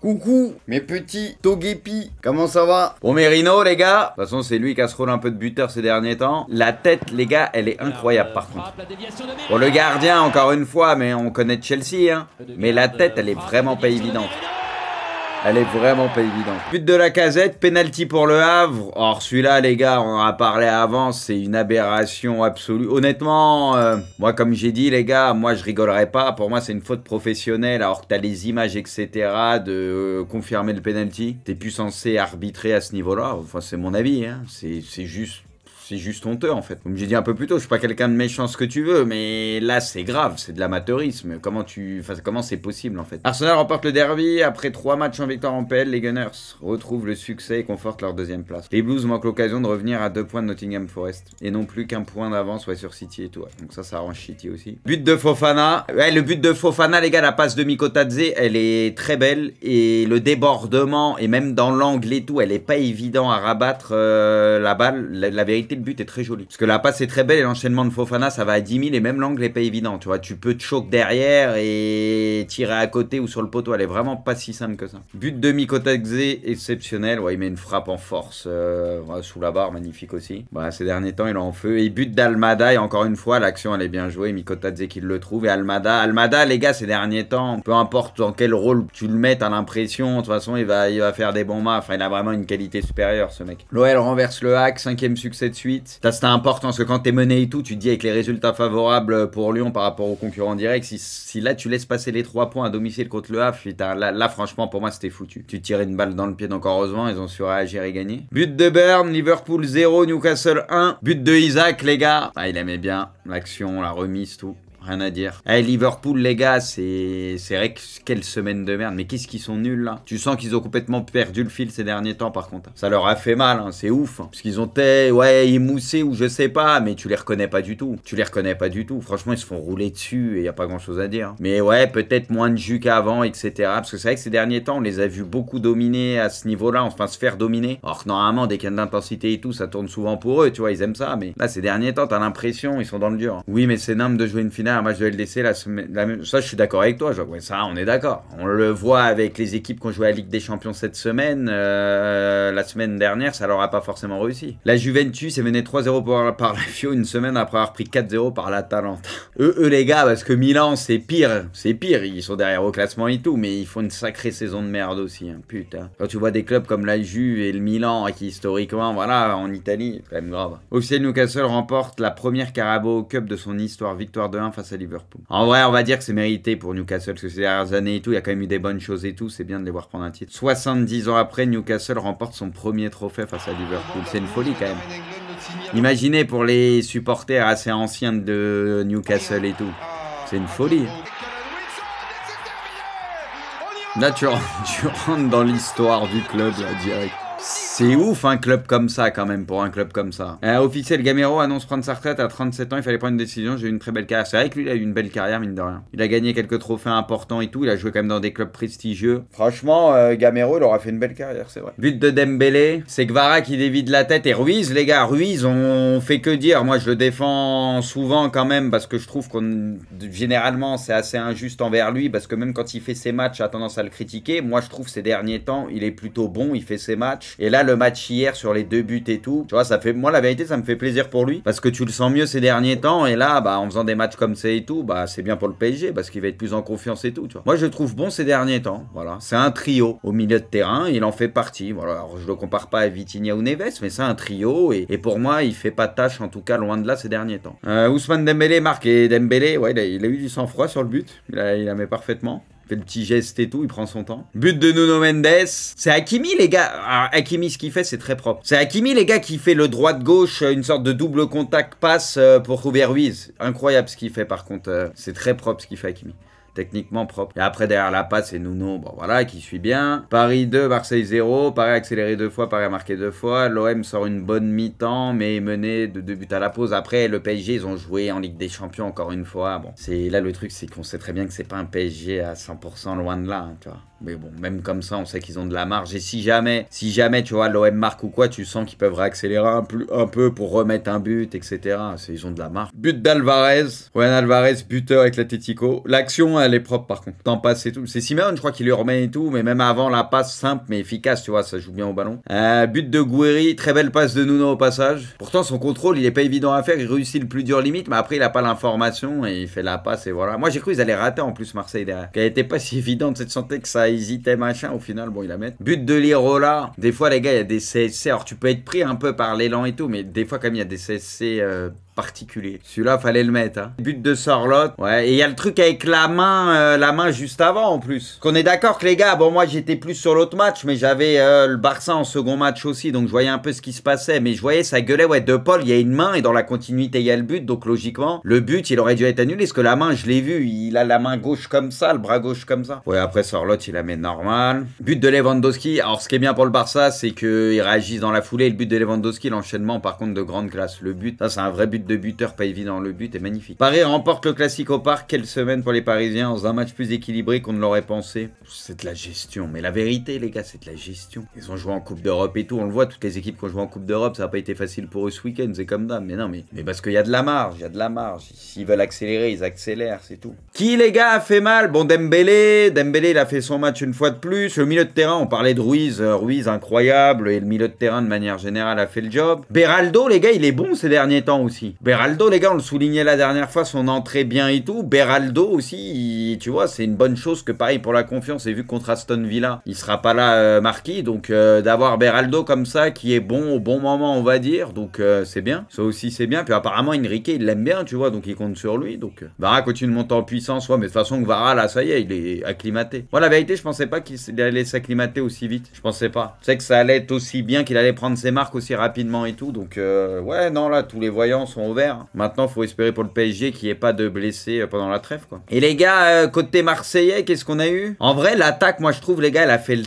Coucou mes petits Togepi, comment ça va? Bon Merino les gars, de toute façon c'est lui qui a ce rôle un peu de buteur ces derniers temps. La tête les gars, elle est incroyable par contre. Bon le gardien encore une fois, mais on connaît Chelsea hein. Mais la tête elle est vraiment pas évidente. Elle est vraiment pas évidente. But de Lacazette, penalty pour le Havre. Or celui-là les gars, on en a parlé avant, c'est une aberration absolue. Honnêtement, moi comme j'ai dit les gars, moi je rigolerais pas. Pour moi c'est une faute professionnelle alors que t'as les images etc. de confirmer le penalty. T'es plus censé arbitrer à ce niveau-là. Enfin c'est mon avis, hein. C'est juste honteux en fait. Comme j'ai dit un peu plus tôt, je suis pas quelqu'un de méchant ce que tu veux, mais là c'est grave, c'est de l'amateurisme. Comment c'est possible en fait? Arsenal remporte le derby, après 3 matchs en victoire en PL, les Gunners retrouvent le succès et confortent leur deuxième place. Les Blues manquent l'occasion de revenir à 2 points de Nottingham Forest, et non plus qu'un point d'avance sur City et tout. Donc ça arrange City aussi. But de Fofana, ouais le but de Fofana les gars, la passe de Mikotadze, elle est très belle, et le débordement, et même dans l'angle et tout, elle est pas évident à rabattre la balle, la vérité le but est très joli. Parce que la passe est très belle et l'enchaînement de Fofana ça va à 10 000 et même l'angle est pas évident. Tu vois, tu peux te choquer derrière et tirer à côté ou sur le poteau. Elle est vraiment pas si simple que ça. But de Mikotadze exceptionnel. Ouais, il met une frappe en force sous la barre, magnifique aussi. Voilà, ces derniers temps il est en feu. Et but d'Almada, et encore une fois l'action elle est bien jouée. Mikotadze qui le trouve et Almada les gars ces derniers temps, peu importe dans quel rôle tu le mets, t'as l'impression de toute façon il va faire des bons matchs. Enfin il a vraiment une qualité supérieure ce mec. L'OL renverse le hack, 5e succès de suite. C'était important parce que quand t'es mené et tout, tu te dis avec les résultats favorables pour Lyon par rapport aux concurrents directs, si là tu laisses passer les 3 points à domicile contre le Havre, là franchement pour moi c'était foutu. Tu tirais une balle dans le pied, donc heureusement ils ont su réagir et gagner. But de Burn, Liverpool 0, Newcastle 1. But de Isaac les gars. Ah il aimait bien l'action, la remise, tout. Rien à dire. Eh, Liverpool, les gars, c'est vrai que quelle semaine de merde. Mais qu'est-ce qu'ils sont nuls, là. Tu sens qu'ils ont complètement perdu le fil ces derniers temps, par contre. Ça leur a fait mal, hein. C'est ouf. Hein. Parce qu'ils ont émoussé ou je sais pas, mais tu les reconnais pas du tout. Tu les reconnais pas du tout. Franchement, ils se font rouler dessus et y a pas grand-chose à dire. Mais ouais, peut-être moins de jus qu'avant, etc. Parce que c'est vrai que ces derniers temps, on les a vus beaucoup dominer à ce niveau-là, enfin se faire dominer. Alors que normalement, dès qu'il y a de l'intensité et tout, ça tourne souvent pour eux, tu vois, ils aiment ça. Mais là, ces derniers temps, t'as l'impression, ils sont dans le dur. Oui, mais c'est nimble de jouer une finale. Un match de LDC, ça je suis d'accord avec toi, ouais, ça on est d'accord. On le voit avec les équipes qui ont joué à la Ligue des Champions cette semaine, la semaine dernière, ça leur a pas forcément réussi. La Juventus est menée 3-0 par la Fio une semaine après avoir pris 4-0 par l'Atalanta. Eux les gars, parce que Milan c'est pire, ils sont derrière au classement et tout, mais ils font une sacrée saison de merde aussi, hein, putain. Quand tu vois des clubs comme la Juve et le Milan, qui historiquement, voilà, en Italie, c'est quand même grave. Officiel, Newcastle remporte la première Carabao Cup de son histoire, victoire de 1 face à Liverpool. En vrai, on va dire que c'est mérité pour Newcastle, parce que ces dernières années et tout, il y a quand même eu des bonnes choses et tout, c'est bien de les voir prendre un titre. 70 ans après, Newcastle remporte son premier trophée face à Liverpool. C'est une folie quand même. Imaginez pour les supporters assez anciens de Newcastle et tout. C'est une folie. Là, tu rentres dans l'histoire du club, là, direct. C'est ouf un club comme ça quand même, pour un club comme ça. Officiel Gamero annonce prendre sa retraite à 37 ans, il fallait prendre une décision, j'ai eu une très belle carrière. C'est vrai que lui il a eu une belle carrière mine de rien. Il a gagné quelques trophées importants et tout, il a joué quand même dans des clubs prestigieux. Franchement, Gamero il aura fait une belle carrière, c'est vrai. But de Dembélé, c'est Kvara qui dévide la tête et Ruiz les gars, Ruiz on fait que dire. Moi je le défends souvent quand même parce que je trouve qu'on généralement c'est assez injuste envers lui parce que même quand il fait ses matchs, a tendance à le critiquer. Moi je trouve ces derniers temps, il est plutôt bon, il fait ses matchs. Et là, le match hier sur les 2 buts et tout, tu vois, ça fait, moi, la vérité, ça me fait plaisir pour lui. Parce que tu le sens mieux ces derniers temps. Et là, bah, en faisant des matchs comme ça et tout, bah, c'est bien pour le PSG. Parce qu'il va être plus en confiance et tout, tu vois. Moi, je le trouve bon ces derniers temps. Voilà. C'est un trio au milieu de terrain. Il en fait partie. Voilà. Alors, je le compare pas à Vitinha ou Neves, mais c'est un trio. Et pour moi, il fait pas tâche, en tout cas, loin de là ces derniers temps. Ousmane Dembélé marque. Et Dembélé, ouais, il a eu du sang-froid sur le but. Il la met parfaitement. Fait le petit geste et tout, il prend son temps. But de Nuno Mendes. C'est Hakimi, les gars. Alors, Hakimi, ce qu'il fait, c'est très propre. C'est Hakimi, les gars, qui fait le droite-gauche, une sorte de double contact passe pour Ruben Ruiz. Incroyable ce qu'il fait, par contre. C'est très propre ce qu'il fait, Hakimi. Techniquement propre. Et après, derrière la passe, c'est Nuno, bon voilà, qui suit bien. Paris 2, Marseille 0. Paris accéléré 2 fois, Paris a marqué 2 fois. L'OM sort une bonne mi-temps, mais est mené de 2 buts à la pause. Après, le PSG, ils ont joué en Ligue des Champions encore une fois. Bon, là, le truc, c'est qu'on sait très bien que c'est pas un PSG à 100% loin de là, hein, tu vois. Mais bon, même comme ça, on sait qu'ils ont de la marge. Et si jamais, tu vois, l'OM marque ou quoi, tu sens qu'ils peuvent réaccélérer un peu pour remettre un but, etc. Ils ont de la marge. But d'Alvarez. Juan Alvarez, buteur avec l'Atlético. L'action, elle est propre par contre. Temps passe et tout. C'est Simeone, je crois, qui lui remet et tout. Mais même avant, la passe simple mais efficace, tu vois, ça joue bien au ballon. But de Gouiri. Très belle passe de Nuno au passage. Pourtant, son contrôle, il est pas évident à faire. Il réussit le plus dur limite. Mais après, il a pas l'information et il fait la passe et voilà. Moi, j'ai cru qu'ils allaient rater en plus Marseille derrière. Qu'elle était pas si évidente cette santé que ça hésitait machin. Au final, bon, il la met. But de Lirola. Des fois, les gars, il y a des CSC. Alors, tu peux être pris un peu par l'élan et tout. Mais des fois, comme il y a des CSC particulier. Celui-là, fallait le mettre. Hein. But de Sorloth. Ouais, et il y a le truc avec la main juste avant en plus. Qu'on est d'accord que les gars, bon moi j'étais plus sur l'autre match, mais j'avais le Barça en second match aussi, donc je voyais un peu ce qui se passait. Mais je voyais, ça gueulait, ouais, De Paul, il y a une main et dans la continuité il y a le but, donc logiquement, le but il aurait dû être annulé, parce que la main, je l'ai vu, il a la main gauche comme ça, le bras gauche comme ça. Ouais, après Sorloth, il la met normal. But de Lewandowski. Alors ce qui est bien pour le Barça, c'est qu'ils réagissent dans la foulée. Le but de Lewandowski, l'enchaînement par contre de grande classe. Le but, ça c'est un vrai but de buteur, pas évident, le but est magnifique. Paris remporte le classique au parc, quelle semaine pour les Parisiens, dans un match plus équilibré qu'on ne l'aurait pensé. C'est de la gestion, mais la vérité les gars, c'est de la gestion. Ils ont joué en Coupe d'Europe et tout, on le voit, toutes les équipes qui ont joué en Coupe d'Europe, ça n'a pas été facile pour eux ce week-end, c'est comme d'hab, mais non, mais parce qu'il y a de la marge, s'ils veulent accélérer, ils accélèrent, c'est tout. Qui les gars a fait mal? Bon, Dembélé, il a fait son match une fois de plus, le milieu de terrain, on parlait de Ruiz, Ruiz incroyable, et le milieu de terrain de manière générale a fait le job. Beraldo les gars, il est bon ces derniers temps aussi. Beraldo les gars, on le soulignait la dernière fois, son entrée bien et tout. Beraldo aussi, tu vois, c'est une bonne chose que pareil pour la confiance. Et vu que contre Aston Villa, il sera pas là marqué. Donc d'avoir Beraldo comme ça, qui est bon au bon moment, on va dire. Donc c'est bien. Ça aussi c'est bien. Puis apparemment Enrique, il l'aime bien, tu vois. Donc il compte sur lui. Donc Vara continue de monter en puissance. Ouais, mais de toute façon, Vara là, ça y est, il est acclimaté. Moi la vérité, je pensais pas qu'il allait s'acclimater aussi vite. Je pensais pas. Je sais que ça allait être aussi bien, qu'il allait prendre ses marques aussi rapidement et tout. Donc ouais, non là, tous les voyants sont ouverts. Maintenant, faut espérer pour le PSG qu'il n'y ait pas de blessés pendant la trêve, quoi. Et les gars, côté marseillais, qu'est-ce qu'on a eu? En vrai, l'attaque, moi je trouve, les gars, elle a fait le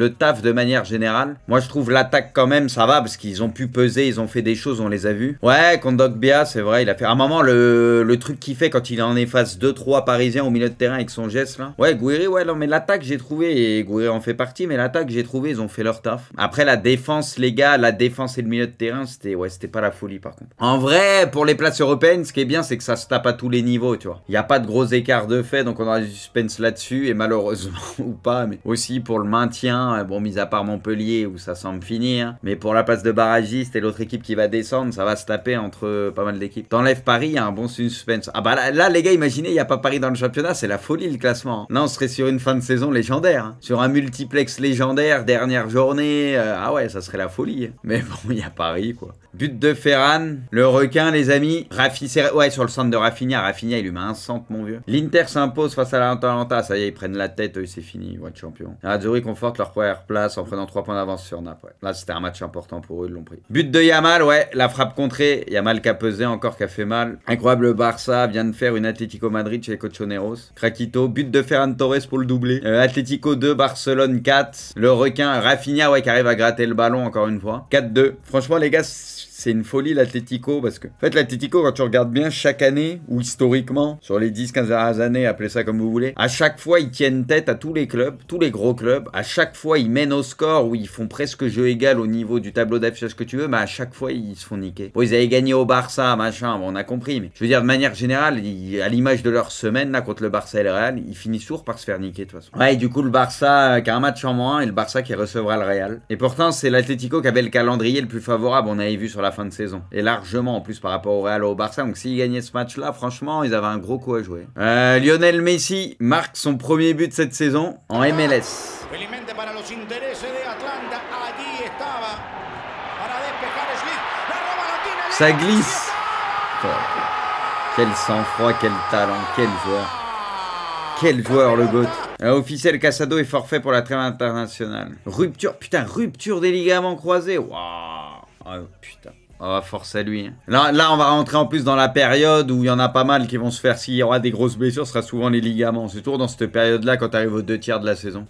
taf de manière générale. Moi, je trouve l'attaque quand même, ça va, parce qu'ils ont pu peser, ils ont fait des choses, on les a vus. Ouais, Kondogbia, c'est vrai, il a fait... À un moment, le truc qu'il fait quand il en efface 2-3 Parisiens au milieu de terrain avec son geste, là. Ouais, Gouiri, ouais, non, mais l'attaque, j'ai trouvé, et Gouiri en fait partie, mais l'attaque, j'ai trouvé, ils ont fait leur taf. Après, la défense, les gars, la défense et le milieu de terrain, c'était pas la folie, par contre. En vrai, pour les places européennes, ce qui est bien, c'est que ça se tape à tous les niveaux, tu vois. Il n'y a pas de gros écarts de fait, donc on aura du suspense là-dessus, et malheureusement, ou pas, mais aussi pour le maintien. Bon, mis à part Montpellier où ça semble finir, mais pour la place de barragiste et l'autre équipe qui va descendre, ça va se taper entre pas mal d'équipes. T'enlèves Paris, il y a un bon suspense. Ah bah là les gars, imaginez, il n'y a pas Paris dans le championnat, c'est la folie le classement. Là, on serait sur une fin de saison légendaire, hein. Sur un multiplex légendaire, dernière journée, ah ouais, ça serait la folie. Mais bon, il y a Paris, quoi. But de Ferran, le requin, les amis. Ouais, sur le centre de Rafinha, il lui met un centre, mon vieux. L'Inter s'impose face à l'Atalanta, ça y est, ils prennent la tête, eux, c'est fini, ils vont être champions. Azzurri conforte leur première place en prenant 3 points d'avance sur Naples. Ouais. Là, c'était un match important pour eux, ils l'ont pris. But de Yamal, ouais, la frappe contrée. Yamal qui a pesé encore, qui a fait mal. Incroyable, le Barça vient de faire une Atlético Madrid chez les Colchoneros. Craquito, but de Ferran Torres pour le doublé. Atlético 2, Barcelone 4. Le requin, Rafinha, ouais, qui arrive à gratter le ballon encore une fois. 4-2. Franchement, les gars, c'est une folie l'Atlético parce que, en fait, l'Atlético, quand tu regardes bien chaque année ou historiquement, sur les 10-15 dernières années, appelez ça comme vous voulez, à chaque fois, ils tiennent tête à tous les clubs, tous les gros clubs. À chaque fois, ils mènent au score où ils font presque jeu égal au niveau du tableau d'affichage que tu veux, mais à chaque fois, ils se font niquer. Bon, ils avaient gagné au Barça, machin, bon, on a compris, mais je veux dire, de manière générale, à l'image de leur semaine, là, contre le Barça et le Real, ils finissent toujours par se faire niquer, de toute façon. Ouais, et du coup, le Barça qui a un match en moins et le Barça qui recevra le Real. Et pourtant, c'est l'Atlético qui avait le calendrier le plus favorable, on avait vu sur la fin de saison. Et largement en plus par rapport au Real et au Barça. Donc s'ils gagnaient ce match-là, franchement, ils avaient un gros coup à jouer. Lionel Messi marque son premier but cette saison en MLS. Ça glisse. Oh, quel sang-froid, quel talent, quel joueur. Quel joueur le GOAT. Officiel, Casado est forfait pour la trêve internationale. Rupture, putain, rupture des ligaments croisés. Waouh. Oh, putain. Oh, force à lui. Là, on va rentrer en plus dans la période où il y en a pas mal qui vont se faire. S'il y aura des grosses blessures, ce sera souvent les ligaments. C'est toujours dans cette période-là quand tu arrives aux 2 tiers de la saison.